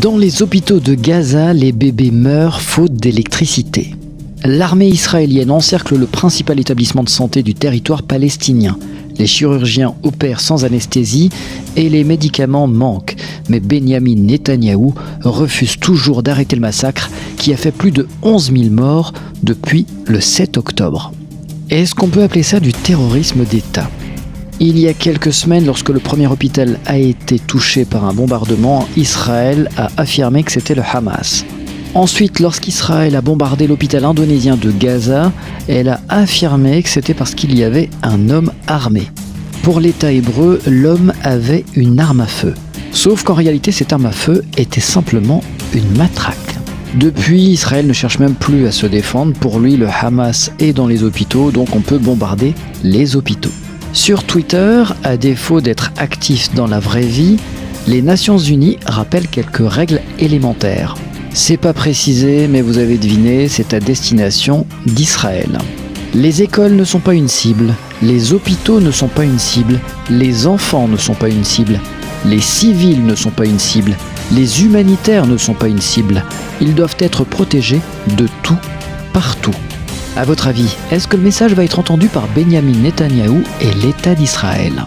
Dans les hôpitaux de Gaza, les bébés meurent faute d'électricité. L'armée israélienne encercle le principal établissement de santé du territoire palestinien. Les chirurgiens opèrent sans anesthésie et les médicaments manquent. Mais Benyamin Netanyahou refuse toujours d'arrêter le massacre qui a fait plus de 11 000 morts depuis le 7 octobre. Est-ce qu'on peut appeler ça du terrorisme d'État ? Il y a quelques semaines, lorsque le premier hôpital a été touché par un bombardement, Israël a affirmé que c'était le Hamas. Ensuite, lorsqu'Israël a bombardé l'hôpital indonésien de Gaza, elle a affirmé que c'était parce qu'il y avait un homme armé. Pour l'État hébreu, l'homme avait une arme à feu. Sauf qu'en réalité, cette arme à feu était simplement une matraque. Depuis, Israël ne cherche même plus à se défendre. Pour lui, le Hamas est dans les hôpitaux, donc on peut bombarder les hôpitaux. Sur Twitter, à défaut d'être actif dans la vraie vie, les Nations Unies rappellent quelques règles élémentaires. C'est pas précisé, mais vous avez deviné, c'est à destination d'Israël. Les écoles ne sont pas une cible, les hôpitaux ne sont pas une cible, les enfants ne sont pas une cible, les civils ne sont pas une cible, les humanitaires ne sont pas une cible. Ils doivent être protégés de tout, partout. À votre avis, est-ce que le message va être entendu par Benyamin Netanyahou et l'État d'Israël ?